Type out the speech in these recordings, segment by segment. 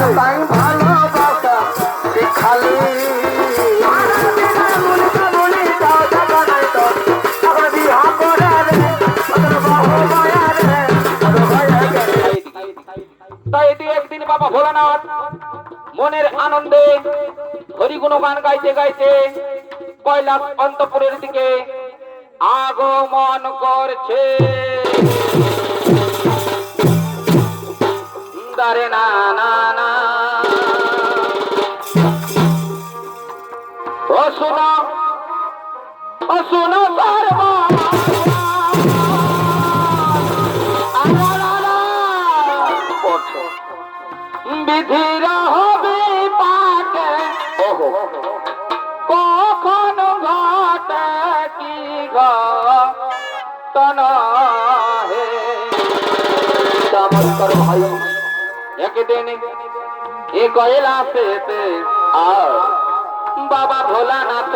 তাই ভালোবাসা শিখালি তাই এটি একদিন বাবা ভোলানাথ মনের আনন্দে হরিগুণ গান গাইতে গাইতে কৈলাস অন্তপুরের দিকে আগমন করছে। দারে না না না ও শোনো সর্বা বিধির হবে পাটে কখন ঘটে কি ঘটনা হে চমৎকার ভাই একদিন এ কৈলাসেতে আর বাবা ভোলানাথ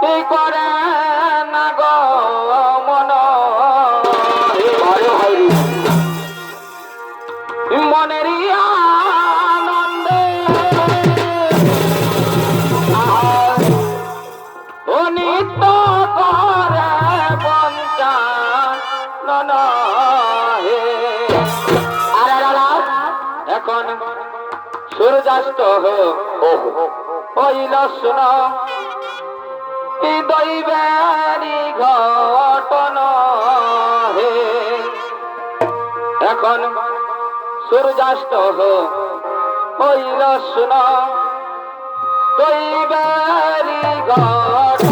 কি করে না গো মন মনের আনন্দে ও নিত্য করে বঞ্চন হে এখন সূর্যাস্ত হইল শুন দৈবেরি ঘটনা হে এখন সূর্যাস্ত হইল শুন দৈবেরি ঘটনা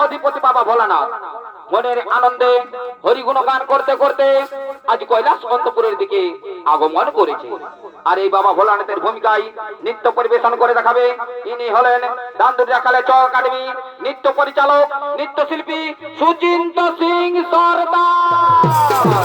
অধিপতি বাবা ভোলানাথ মনের আনন্দে হরিগুণ গান করতে করতে আজ কৈলাস অন্তপুরের দিকে আগমন করেছে। আর এই বাবা ভোলানাথের ভূমিকায় নৃত্য পরিবেশন করে দেখাবে ইনি হলেন দান্দুরিয়া কালেচক একাডেমি নৃত্য পরিচালক নৃত্যশিল্পী সুচিন্ত সিং সরদার।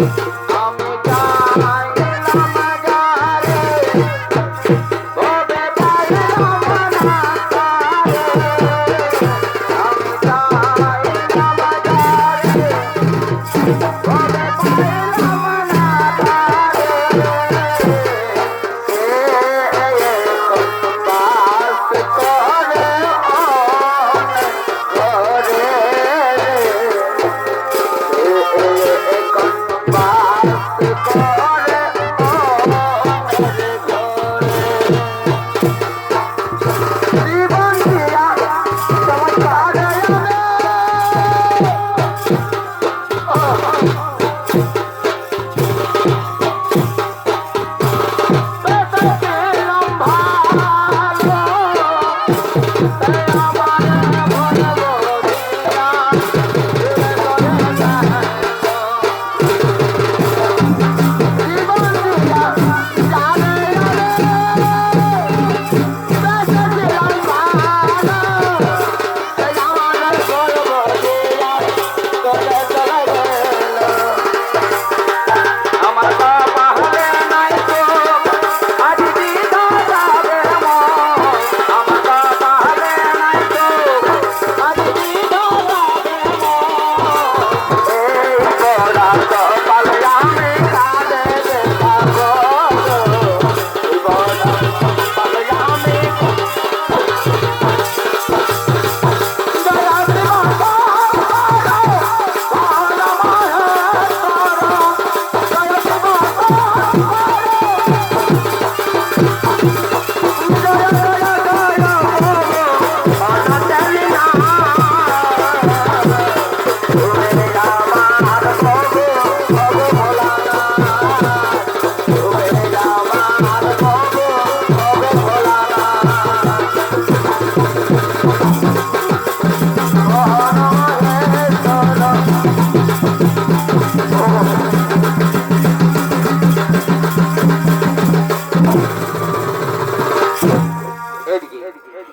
আমি যাইলাম যারে ওরে পাইলাম না তারে আমি যাইলাম যারে ওরে পাইলাম না তারে বাস করে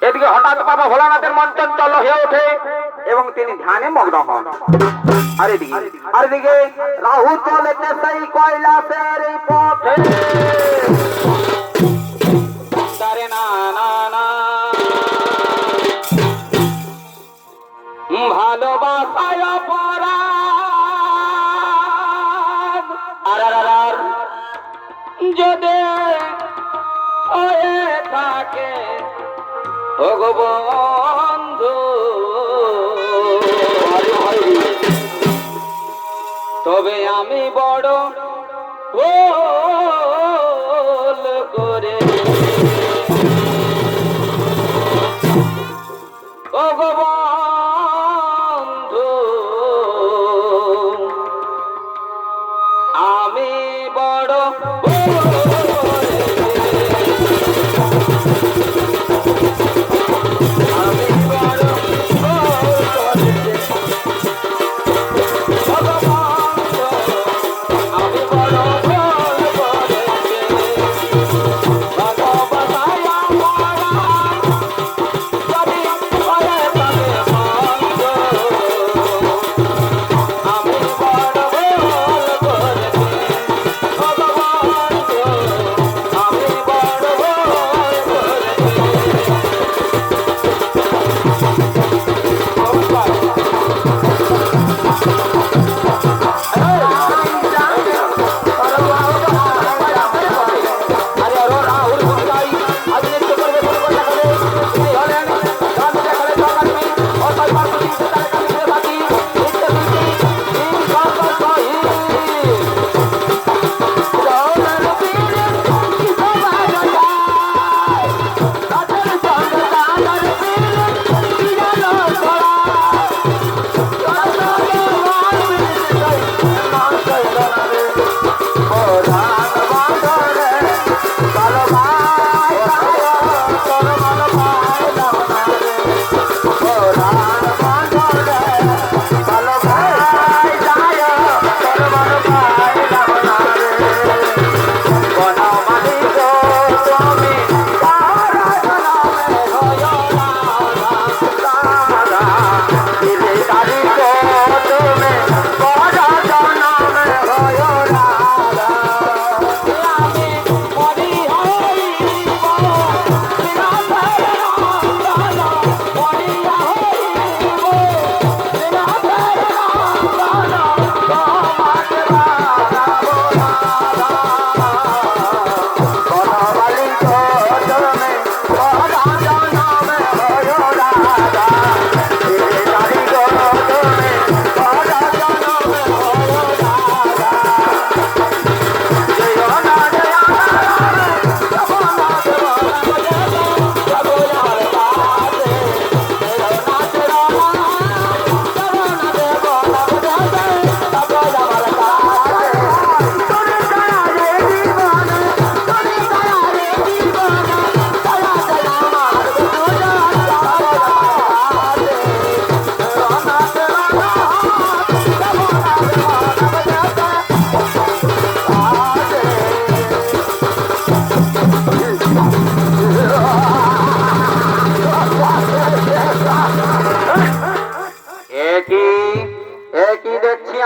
এদিকে হঠাৎ বাবা ভোলানাথের মন চঞ্চল হয়ে ওঠে এবং তিনি ধ্যানে মগ্ন হন। আর এদিকে রাহু চলেছে সেই কৈলাসের পথে। তারে না না না ভালোবাসায় অপরাধ আর যদি হয়ে থাকে ভগবন্ধু তবে আমি বড় ভুল করে ভগবন্ধু আমি বড়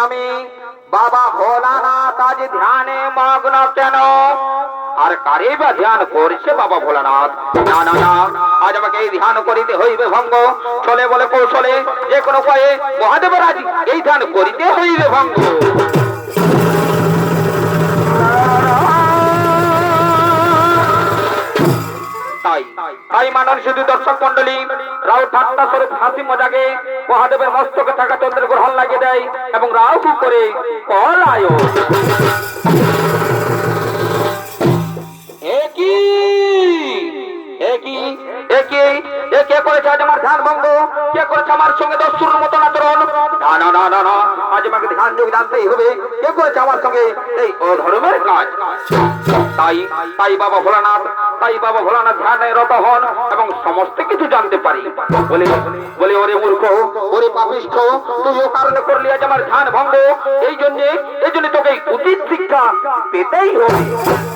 আমি বাবা ভোলানাথ আজ ধ্যানে মগ্ন কেন? আর কারে বা ধ্যান করছে বাবা ভোলানাথ? না না না, আজ আমাকে এই ধ্যান করিতে হইবে ভঙ্গ। চলে বলে কৌশলে যে কোনো উপায়ে মহাদেবের আজ এই ধ্যান করিতে হইবে ভঙ্গ। তাই তাই মানন শুধু দর্শক মন্ডলী রাও ঠাট্টা স্বরূপ হাসি মজাকে মহাদেবের মস্তকে থাকা চন্দ্রের গ্রহণ লাগিয়ে দেয় এবং রাও কু করে পলায়। কে করেছে আজ আমার ধ্যান ভঙ্গ? কে করেছে আমার সঙ্গে দস্যুর মতন আচরণ? না না না না না, আজ আমাকে ধ্যান যোগ জানতেই হবে কে করেছে আমার সঙ্গে এই অধর্মের কাজ। তাই তাই বাবা ভোলানাথ ধ্যানে রত হন এবং সমস্ত কিছু জানতে পারি। বলে বলে ওরে মূর্খ, ওরে পাপিষ্ঠ, তুই ও কারণে করলি আজ আমার ধ্যান ভঙ্গ। এই জন্য তোকে উচিত শিক্ষা পেতেই হবে।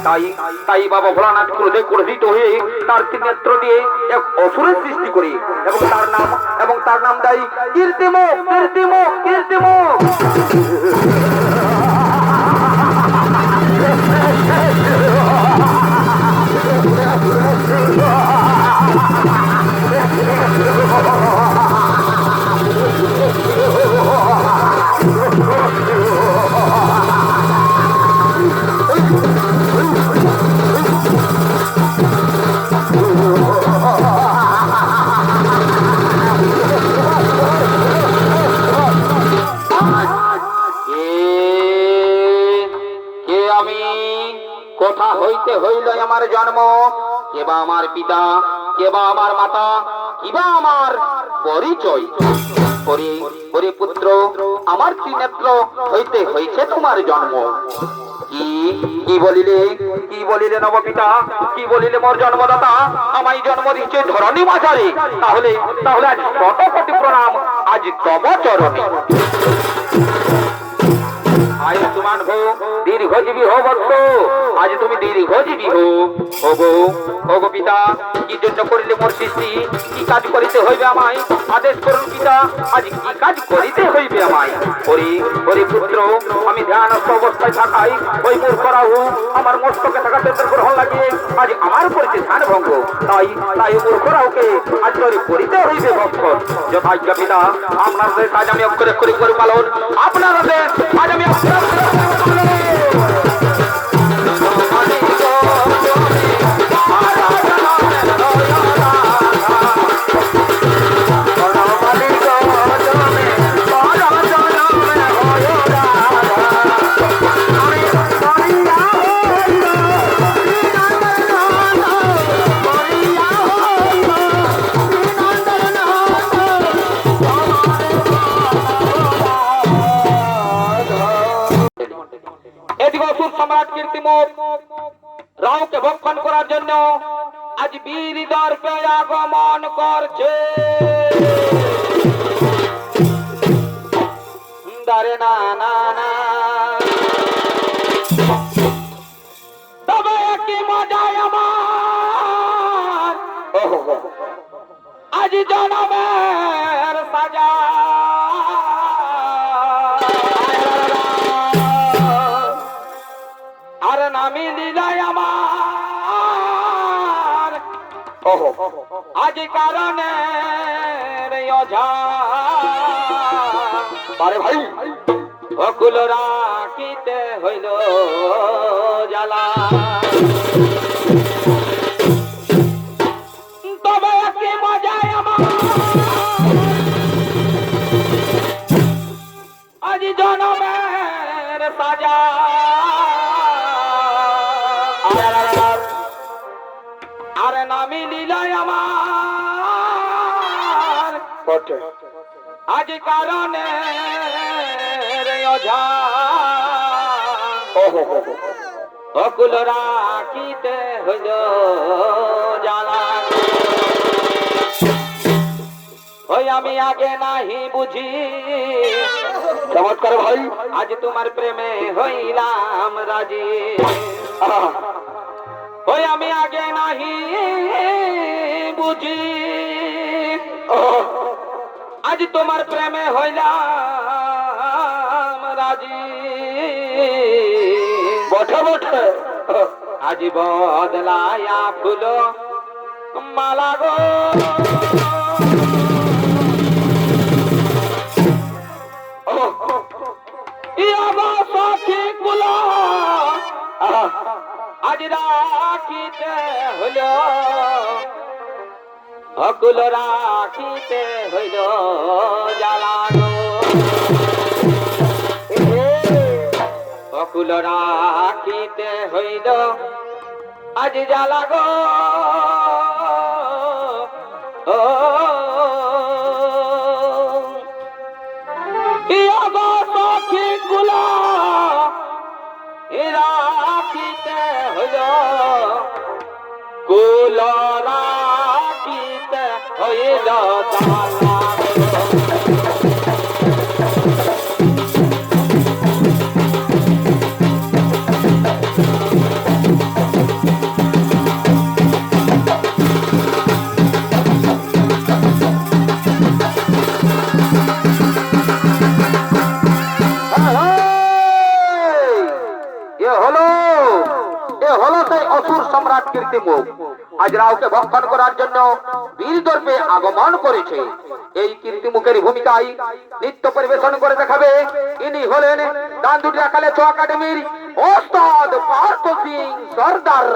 তাই তাই বাবা ভোলানাথ ক্রোধে ক্রোধিত হয়ে তার নেত্র দিয়ে এক অসুরের সৃষ্টি করে এবং তার নাম দেয় কীর্তিমুখ। কীর্তিমুখ কীর্তিমুখ কোথা হইতে হইল আমার জন্ম? কেবা আমার পিতা, কেবা আমার মাতা, কিবা আমার পরিচয়? ওরে পুত্র, আমার ত্রিনেত্র হইতে হইছে তোমার জন্ম। কি বলিলে নবপিতা? কি বলিলে মোর জন্মদাতা? আমায় জন্ম দিচ্ছে ধরণী মাঝারে। তাহলে আজ শতকোটি প্রণাম আজ তব চরণে। আয়ুষ্মান হো, দীর্ঘজীবী হো বৎস, আজ তুমি দীর্ঘজীবী হো। ওগো পিতা, কি জন্য করিলে মোর সৃষ্টি? কি কাজ করিতে হইবে আমায়? আদেশ করুন পিতা, আজ কি কাজ করিতে হইবে আমায়? ওরে পুত্র, আমি ধ্যানস্থ অবস্থায় থাকাই ওই মূর্খ রাহু আমার মস্তকে থাকা চন্দ্র গ্রহণ লাগিয়ে আজ আমার করেছে ধ্যান ভঙ্গ। তাই মূর্খ রাহুকে আজ তোরে করিতে হইবে ভক্ষণ। যথাজ্ঞা পিতা, আপনাদের কাজ আমি অক্ষরে করে পালন। আপনাদের আজ আমি অক্ষরে সম্রাট কীর্তিমুখ রাওকে ভক্ষণ করার জন্য আজ বীর দর্পে আগমন করছে। দারে না না না, তবে কি মজায় আমার আজ জনমের সাজা। আর নামি লীলায় আমার আজ কারণে অঝা। আরে ভাই, অকুল রাখিতে হইল জ্বালা। তবে কি মজায় আমার আজ জনমের সাজা। আর নামি লীলায় আমার আজ কারণে অঝা। অকুল রাখিতে হইল জ্বালা। ওই আমি আগে নাহি বুঝি, চমৎকার ভাই, আজ তোমার প্রেমে হইলাম রাজি। ওই আমি আগে নাহি বুঝি, আজ তোমার প্রেমে হইলাম বাজি বটে বটে। আজ বদলায়া ফুল মালা গো ইয়াবা সাথী কুলা আজ রাখিতে হইল অকুল রাখিতে হইল জ্বালা গো অকুল রাখিতে হইল আজ জ্বালা গো ও ইয়াবা সখী কুলা রাখিতে হইল কুল রাখিতে হইল জ্বালা অসুর সম্রাট কীর্তিমুখ আজ রাওকে ভক্ষণ করার জন্য বীর দর্পে আগমন করেছে। এই কীর্তিমুখের ভূমিকায় নৃত্য পরিবেশন করে দেখাবে ইনি হলেন দান্দুটি আকালে ছ একাডেমির ওস্তাদ পার্থ সিং সর্দার।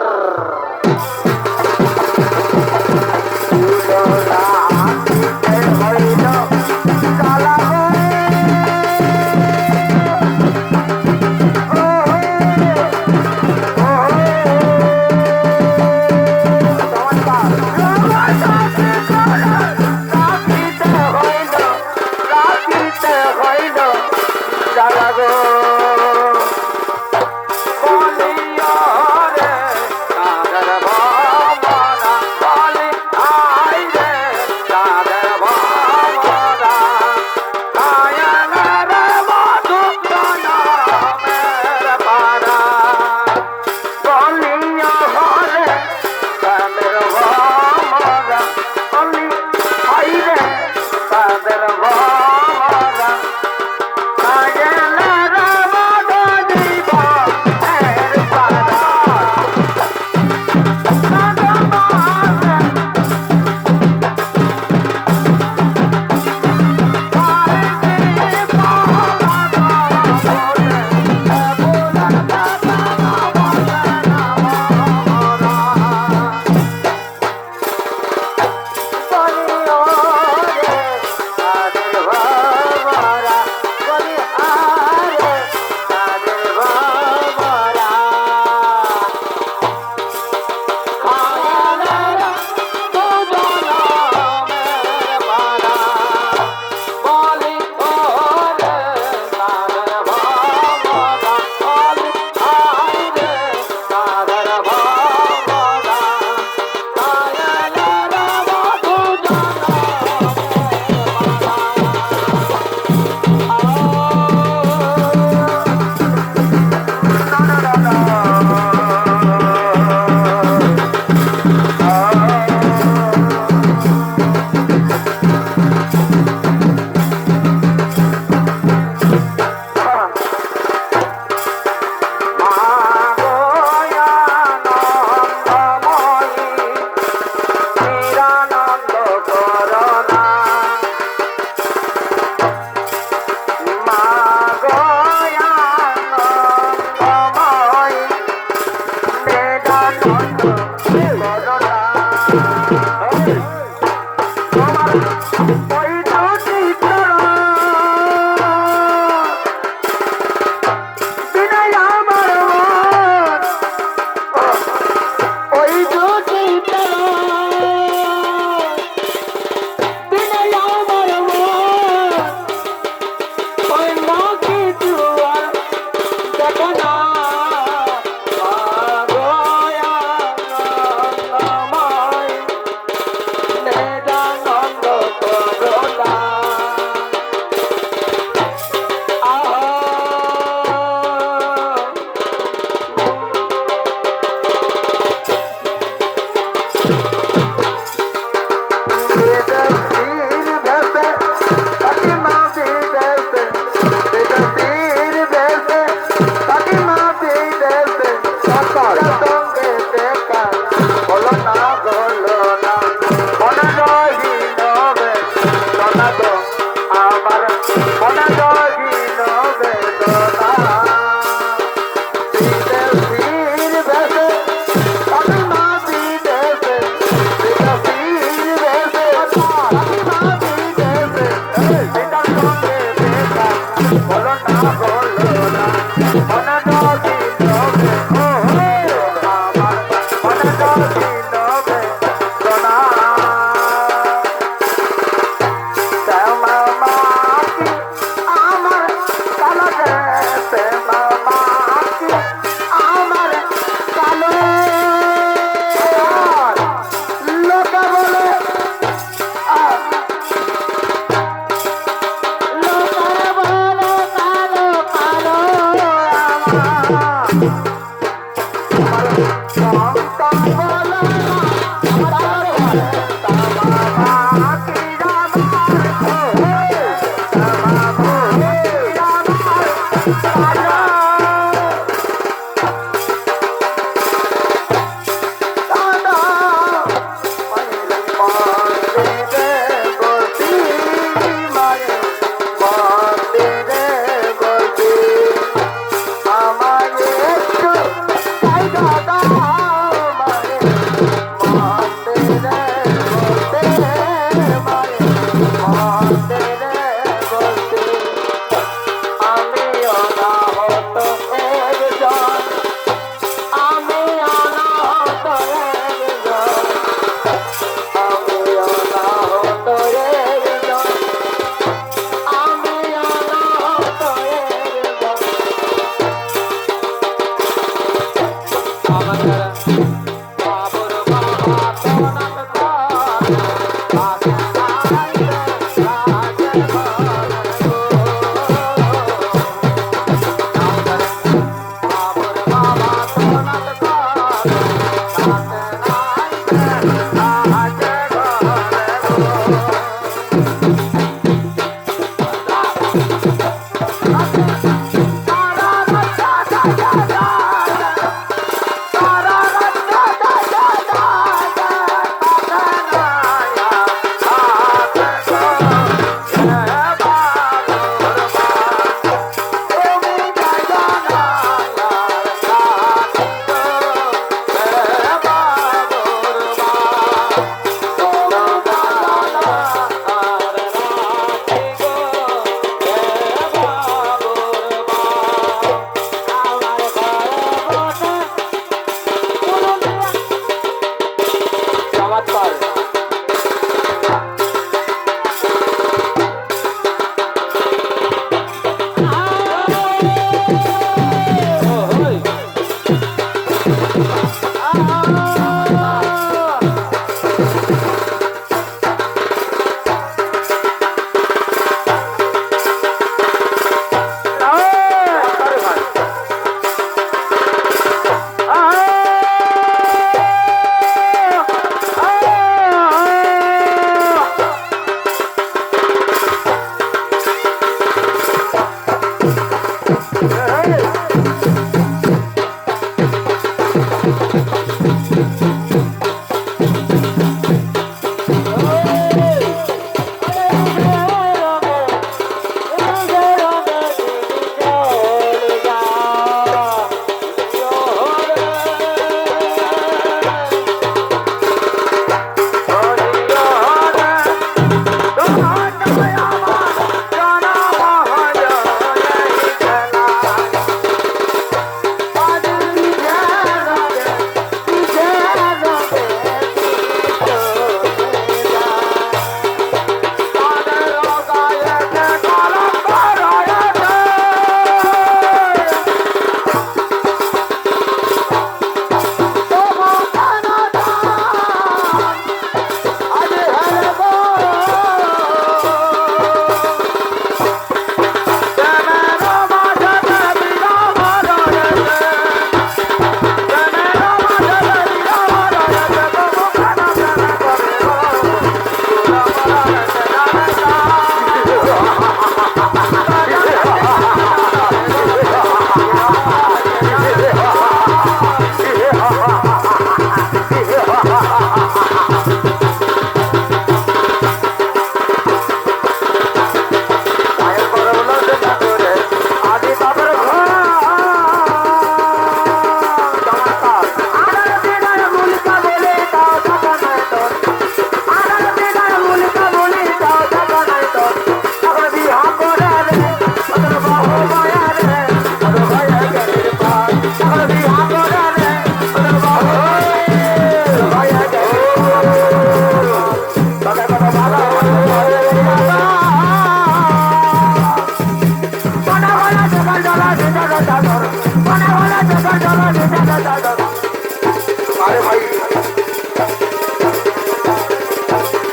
আরে ভাই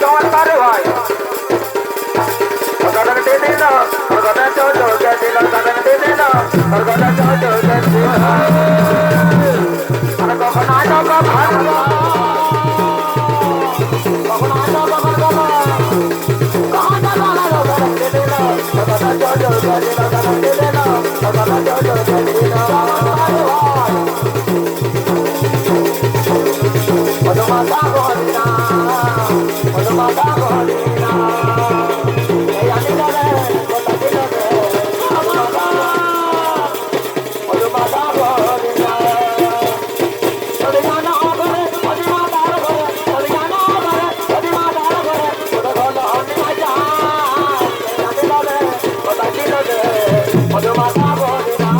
চমৎকার রে ভাই কথা দে দে না কথা চো চো কে দিল কথা দে দে না কথা চো চো কে দিল আরে কখন আটা কা ভাই কখন আটা কা ভাই কখন আটা কা ভাই দে দে না কথা চো চো কে দিল কথা দে দে না কথা চো চো কে দিল Odumata Gorina, Odumata Gorina, Eyadilale, Kotadilale, Odumata Gorina, Odimana Ogore, Odimata Ogore, Odimana Ogore, Odimata Ogore, Odogono Onimaja, Eyadilale, Kotadilale, Odumata Gorina.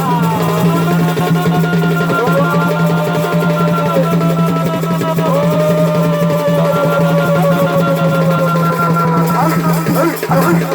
Hey!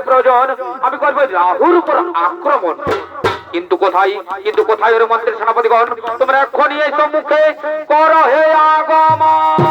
প্রয়োজন আমি করবো রাহুর উপর আক্রমণ। কিন্তু কোথায় ওর মন্ত্রীর সেনাপতিগণ, তোমরা এখনই এই সম্মুখে করো হে আগমন।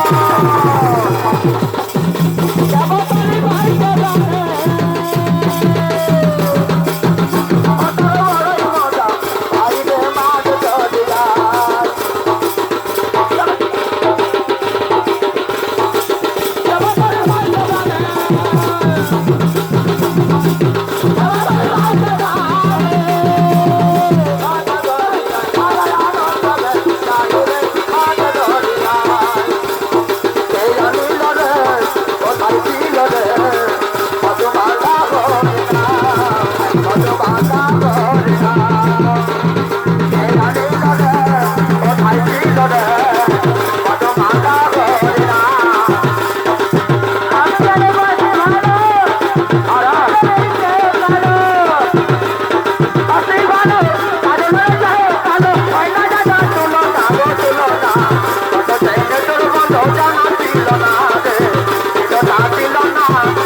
জানা ছিল না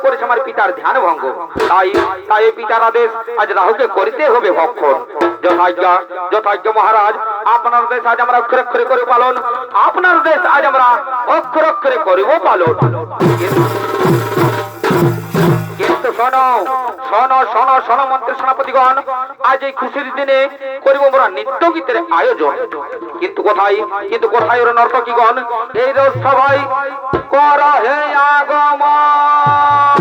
করেছে আমার পিতার ধ্যান ভঙ্গ, তাই তাই পিতার আদেশ আজ রাহুকে করতে হবে ভক্ষণ। যথাজ্ঞা যথাজ্ঞা মহারাজ, আপনার দেশ আজ আমরা অক্ষরে অক্ষরে করে পালন, আপনার দেশ আজ আমরা অক্ষরে অক্ষরে করিব পালন। কিন্তু শোনো শোনো শোনো শোনো মন্ত্রী সেনাপতিগণ, আজ এই খুশির দিনে করিব আমরা নৃত্য গীতের আয়োজন। কিন্তু কোথায় ওরা নর্তকীগণ? এই রোজ সবাই কর হে আগমন।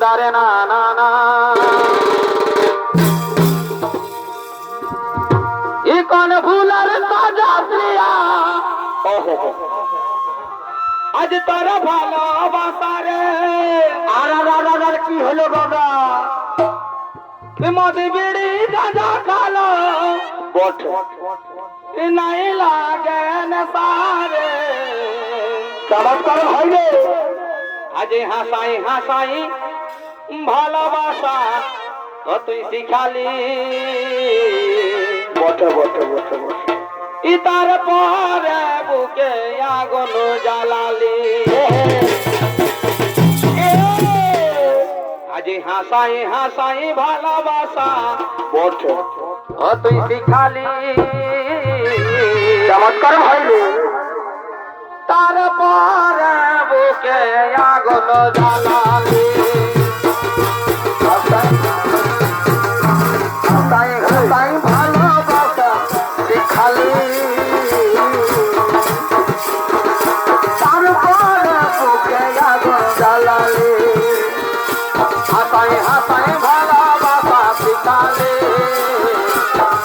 দারে না না না ইকন ফুলার তাজা প্রিয়া, আজ তোর ভালোবাসা রে। আর কি হলো বাবা? মদ বিড়ি গাঁজা খালো নাই লাগে সারে, চমৎকার হইলে আজ হাসাই হাসাই ভালোবাসা তো তুই শিখালি। বটে বটে বটে বটে ইতার পরে বুকে আগুন জ্বালালি। আজ হাসাই হাসাই ভালোবাসা বটে ও তুই শিখালি। চমৎকার হইলে তারপরে বুকে আগুন জ্বালালি। হাসাই হাসাই ভালোবাসা শিখালি, তারপরে বুকে আগুন জ্বালালি। হাসাই হাসাই ভালোবাসা শিখালি,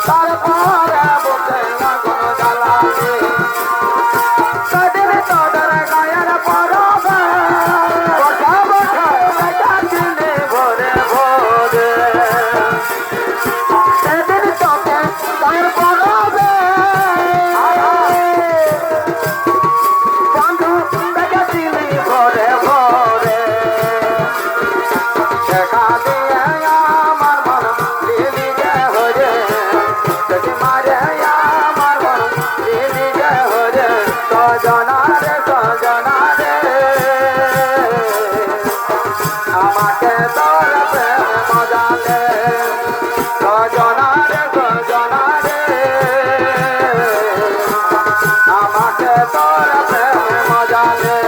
তারপরে বুকে আগুন জ্বালালি। কদিন তোদের গায়ের পরবে বসা বসা ডাকিলে ভোরে ভোরে, সেদিন তোকে গায়ের পরবে বন্ধু ডাকিলি ভোরে ভোরে। দেখা দিয়ে আমার মন দিলি গে হরে, যদি মারে আমার মন দিলি গে হরে। সজনা রে সজনা রে, আমাকে তোর প্রেম মজালে। সজনা রে সজনা রে, আমাকে তোর প্রেম মজালে।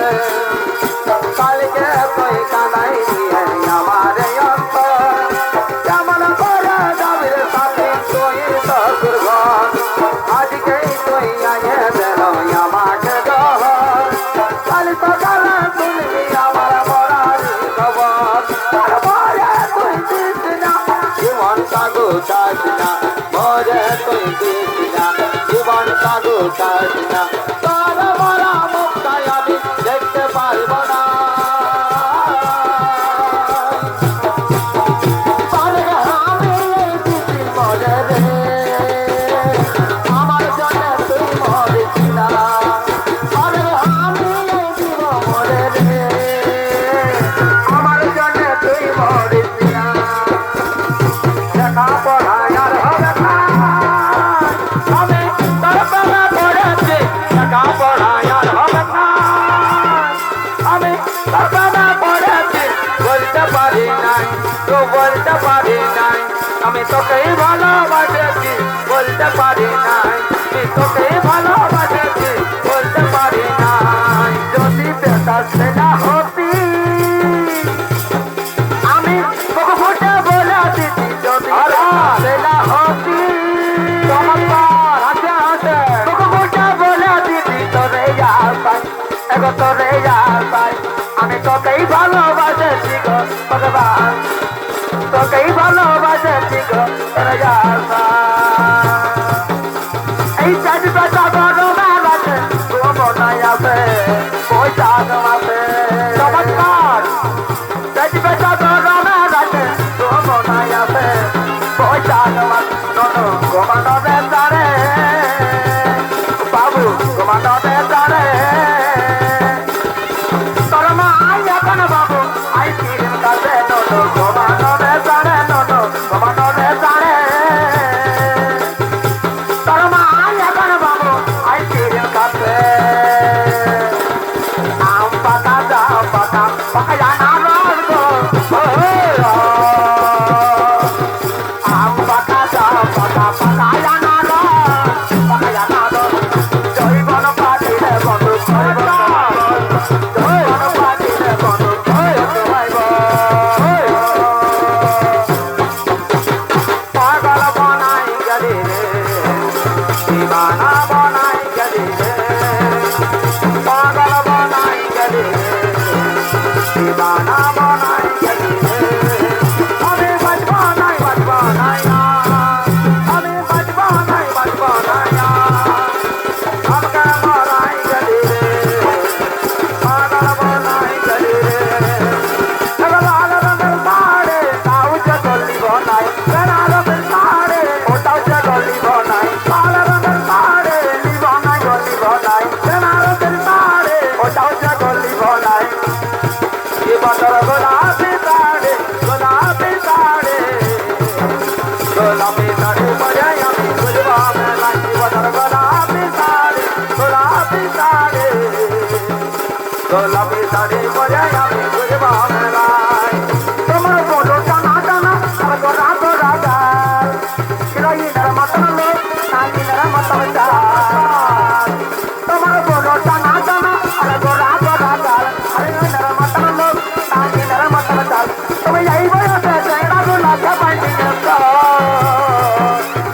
কালকে তুই কাঁদাই দিয়ে আমার অন্তর, কেমন করে যাবি সাথে তুই তোর ঘর। আজকেই তুই আগে দিল আমাকে জহর, কাল সকালে শুনবি আমার মরার খবর। তারপরে তুই দিস না জীবন সাগু চাস না, মরে তুই দিস না জীবন সাগু চাস না। তোর মরা মুখটাই আমি দেখতে পারব না। আমার জন্য তুই মরিস না। আমি তোকেই ভালোবাসেছি বলতে পারি নাই, আমি তোকেই ভালোবাসেছি বলতে পারি নাই। যদি বেটা সেটা হতি আমি তোকে ফুটে বলে দিতি, যদি সেটা হতি চমৎকার হাসে হাসে তোকে ফুটে বলে দিতি, তোরে যাই এগো তোরে যাই। আমি তোকেই ভালোবাসেছি গো ভগবান, তোকেই ভালোবাসেছি গো তোরে যাই। এই চাঁদ বেটা গরমে রাখে ঘুমনাই আছে বৈশাখ মাসে চমৎকার। চাঁদ বেটা গরমে রাখে ঘুমনাই আছে বৈশাখ মাসে। ননু ঘুমানো রে তারে বাবু ঘুমানো রে তারে তোর মা আই এখন বাবু আই ফিল্ম কাছে। ননু ঘুমানো রে তারে, ননু ঘুমানো রে তারে তোর মা আই এখন বাবু আই ফিল্ম কাছে। আম পাতা জাম পাতা পাকা না রস গো আম পাতা জাম পাতা পাকা না রস পাকা না রস। জৈবন পাতিলে বন্ধু জৈবন পাতিলে বন্ধু পাগল বনাই গেলি রে দিবানা বনাই গেলি রে, পাগল বনাই গেলি রে দিবানা বনাই গেলি রে। আমি বাজবা নাই না, আমি বাজবা নাই না, আমাকে বনাই গেলি রে পাগল বনাই গেলি রে। লাল রঙের সাড়ে তাও যে গলিব নাই, লাল রঙের সাড়ে ওটাও যে গলিব নাই, লাল রঙের সাড়ে লিব নাই গলিব নাই, লাল রঙের সাড়ে ওটাও যে গলিব নাই। এ বছর গোলাপি সাড়ে গোলাপি সাড়ে গোলাপি সাড়ে পরে আমি বুঝব মেলাই। এ বছর গোলাপি সাড়ে গোলাপি সাড়ে গোলাপি সাড়ে পরে আমি বুঝব মেলাই। তোমার বলো টানা টানা আর গোরা গোরা গাল, হিরোইনের মতন লোক নাগিনের মতন চাল। তোমার বলো টানা টানা আর গোরা গোরা গাল, হিরোইনের মতন লোক নাগিনের মতন চাল। তুমি এই বয়সে চেহারা গুলাকে পাইনি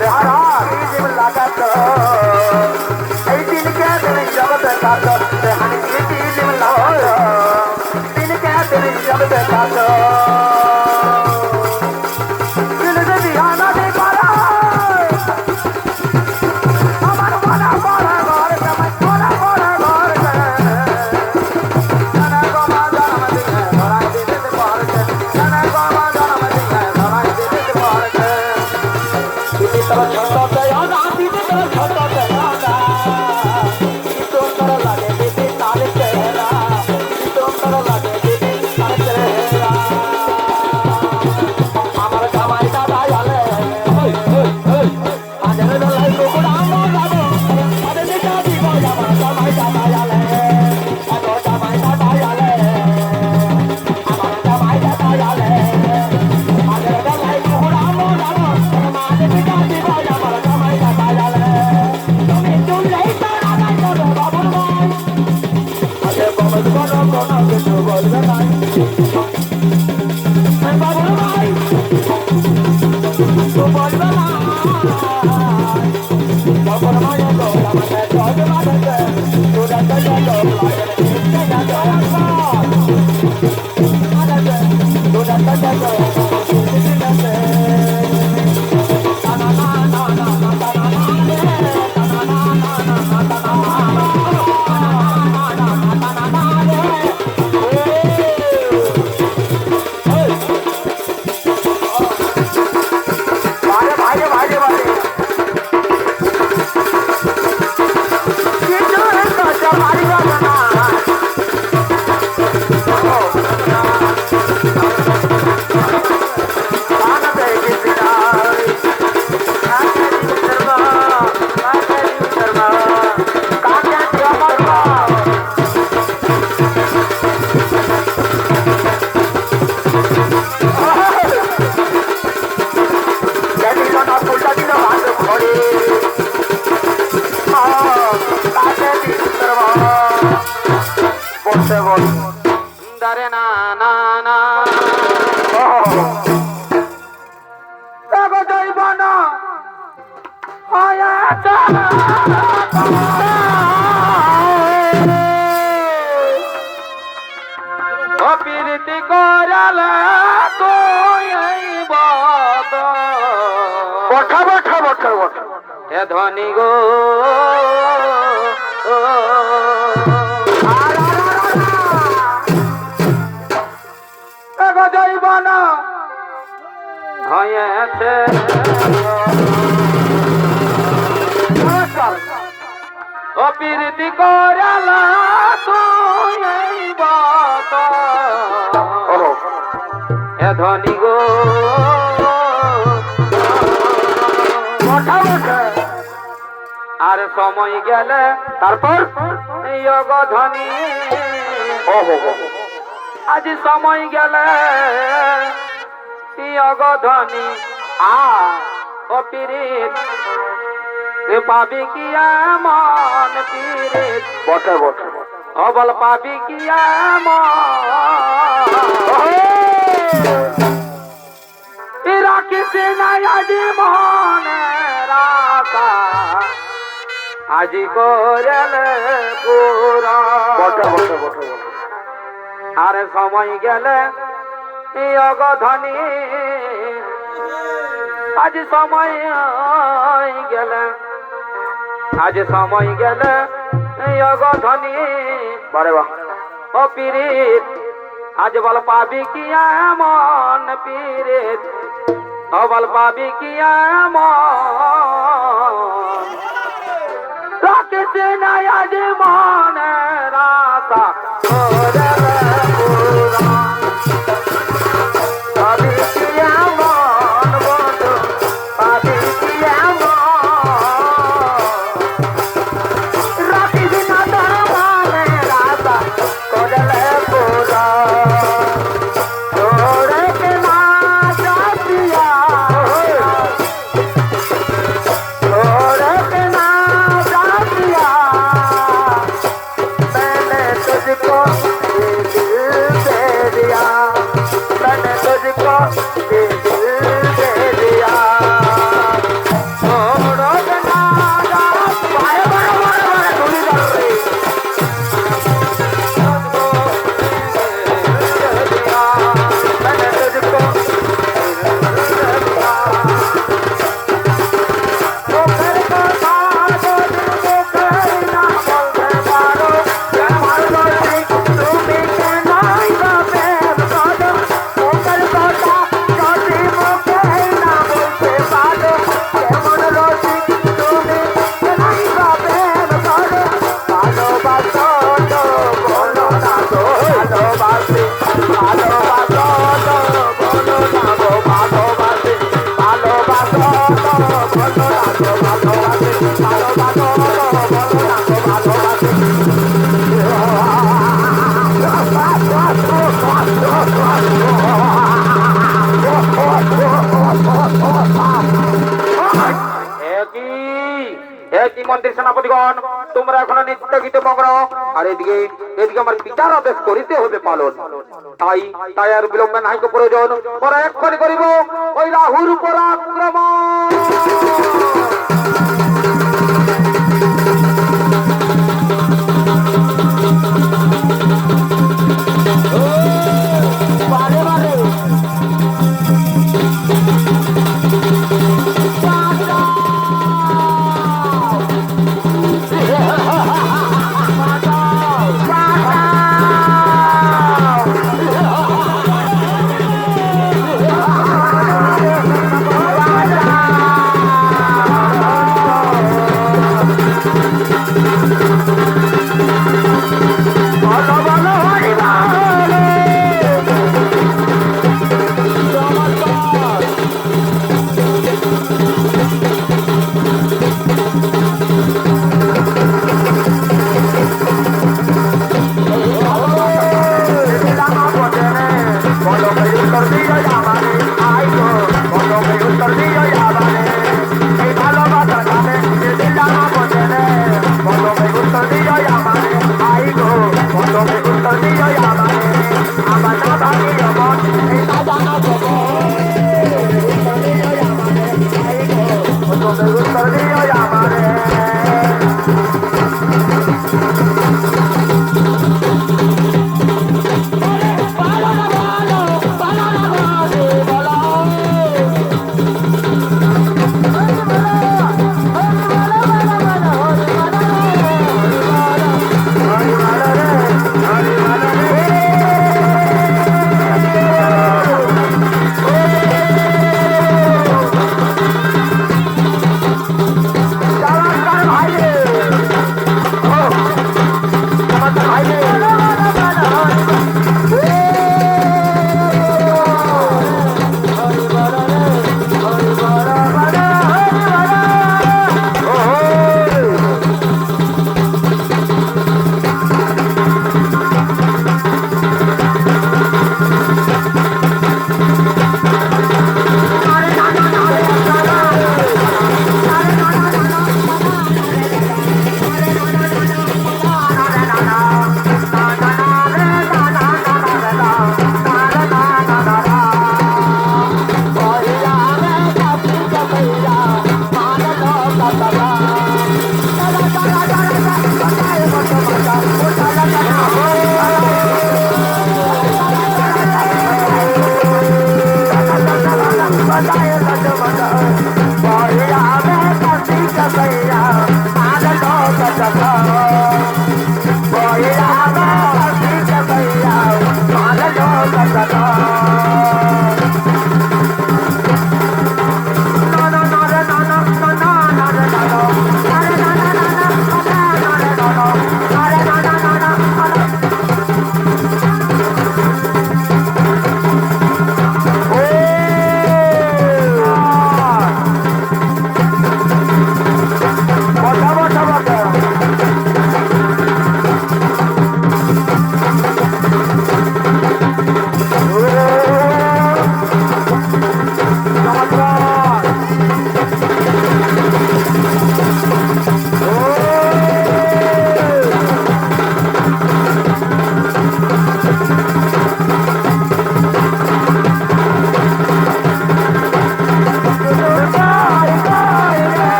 চেহারা জীব লাগাত এই দিনকে তুমি জগতে কাট হানি দিন লাগাত দিনকে তুমি জগতে কাট দিল যদি আনা দে পারা আমার বড় বড় ঘর তোমার বড় বড় ঘর জানা গোমা জানা দিনে ধরাই দিতে পারছে, জানা গোমা জানা দিনে ধরাই দিতে পারছে। দিদি তোর ছোটতে আনা দিদি তোর ছোটতে আনা সুন্দর লাগে দিদি তার চেহারা, সুন্দর লাগে দিদি তার চেহারা। আমার জামাই দাদা আলে আজের বেলায় কুকুরা মজাবো আরে দেখা দিব আমার জামাই দাদা আলে এত জামাই দাদা আলে আমার জামাই দাদা আলে আজের বেলায় কুকুরা মজাবো মাঝে দেখা দিব আমার জামাই দাদা আলে। তুমি চুলেই তারা নাই করো বাবুর ভাই আজে বাবুর কোনো কিছু বলবে নাই বাবুর ভাই তো বলবে না বাবুর ভাই তো আমাকে জজ বাঁধেছে তোরা তো জজ লাগে তোরা তো ভাই বসে বল দারে না না না জৈব না হয়েছে অপিরিতি করালে কইব বঠা বঠা বঠা বঠা এ ধনী গো জৈব না হয়েছে অপিরিতি করালে কইব এ ধনী গো বঠা বঠা আর সময় গেলে তারপর ধনী ওহো আজ সময় গেলে ধনী অপিরিত পাবি কি এমন পিরিত বঠা বঠা অবল পাবি কি রাখিস নাই আজি মনে রাখা আজি করলে পুরা বঠা বঠা বঠা বঠা আর সময় গেলে ধনী আজ সময় গেলে আজ সময় গেলে ধনী বারে বাহ অপিরিত আজ বল পাবি কি এমন পিরিত বল পাবি কি এমন রাখিস নাই আজ মনে রাখা পাবি কি এমন বন্ধু পাবি কি এমন রাখিস না তোর মনে রাখা করলে পুরা তোরে কে না যাতিয়া তোরে কে না যাতিয়া मैंने तुझको ये दिल दे दिया मैंने तुझको ये दिल दे दिया छोड़ो ना बाय बाय बाय धुली कर रही मैंने तुझको तो फिर মন্ত্রী সেনাপতিগণ তোমরা এখনো নিত্য গীতে মগ্ন আর এদিকে এদিকে আমার বিচার আদেশ করিতে হবে পালন তাই তাই আর বিলম্ব নাই প্রয়োজন পরে এক্ষণে করিব ওই রাহুর উপর আক্রমণ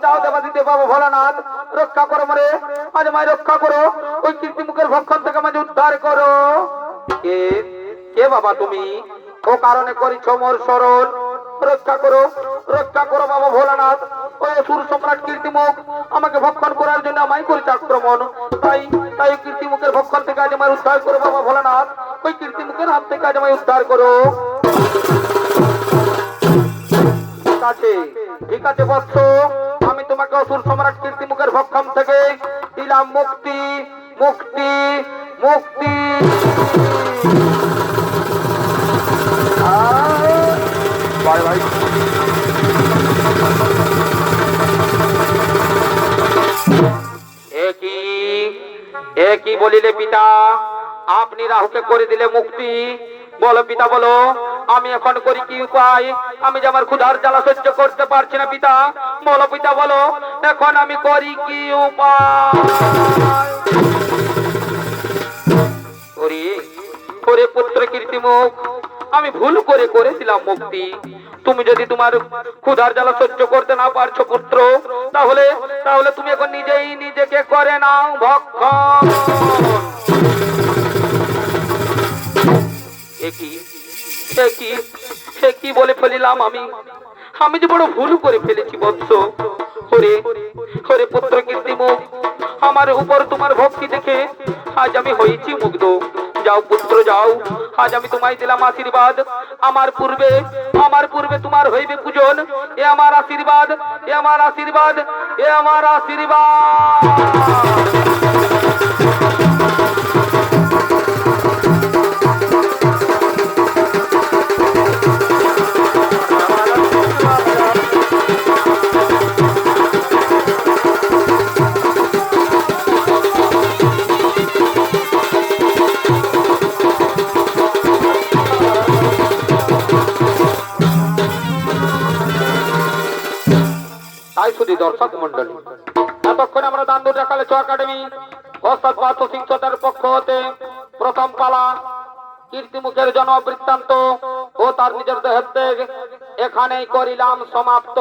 যাও দেবাদিদেব বাবা ভোলানাথ, রক্ষা করো মরে, আজ আমায় রক্ষা করো, ওই কীর্তি মুখের ভক্ষণ থেকে আমায় উদ্ধার করো। কে কে বাবা তুমি? ও কারণে করিছো মোর শরণ, রক্ষা করো বাবা ভোলানাথ। ওই অসুর সম্রাট কীর্তিমুখ আমাকে ভক্ষণ করার জন্য আমায় করেছে আক্রমণ, তাই তাই কীর্তিমুখের ভক্ষণ থেকে আজ আমায় উদ্ধার করো বাবা ভোলানাথ, ওই কীর্তিমুখের হাত থেকে আজ আমায় উদ্ধার করো। ঠিক আছে বৎস, আমি তোমাকে অসুর সম্রাট কীর্তিমুখের ভক্ষণ থেকে দিলাম মুক্তি মুক্তি মুক্তি। ভাই ভাই একই বলিলে পিতা, আপনি রাহুকে করে দিলে মুক্তি। বলো পিতা বলো, আমি এখন করি কি উপায়? আমি যে আমার ক্ষুধার জ্বালা সহ্য করতে পারছি না পিতা, বলো পিতা বলো, এখন আমি করি কি উপায়? ওরে পুত্র কীর্তিমুখ, আমি ভুল করে করেছিলাম মুক্তি। তুমি যদি তোমার ক্ষুধার জ্বালা সহ্য করতে না পারছো পুত্র, তাহলে তাহলে তুমি এখন নিজেই নিজেকে করে নাও ভক্ষণ। কি বলে ফেলিলাম আমি? আমি যে বড় ভুল করে ফেলেছি বৎস। ওরে পুত্র কীর্তিমুখ, আমার উপর তোমার ভক্তি দেখে আজ আমি হয়েছি মুগ্ধ। যাও পুত্র যাও, আজ আমি তোমায় দিলাম আশীর্বাদ। আমার পূর্বে তোমার হইবে পূজন। এ আমার আশীর্বাদ, এ আমার আশীর্বাদ, এ আমার আশীর্বাদ। তাই শুধু দর্শক মন্ডলী, এতক্ষণ আমরা দান্দুর রাখালে ছ একাডেমি ওস্তাদ পার্থ সিং সর্দার পক্ষ হতে প্রথম পালা কীর্তিমুখের জনবৃত্তান্ত ও তার নিজের দেহের ত্যাগ এখানেই করিলাম সমাপ্ত।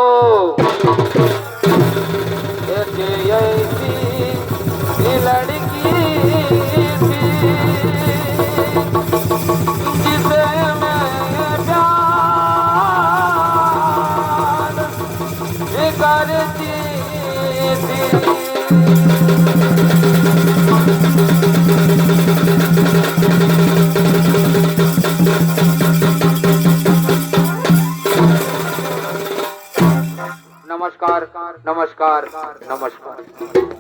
नमस्कार नमस्कार नमस्कार।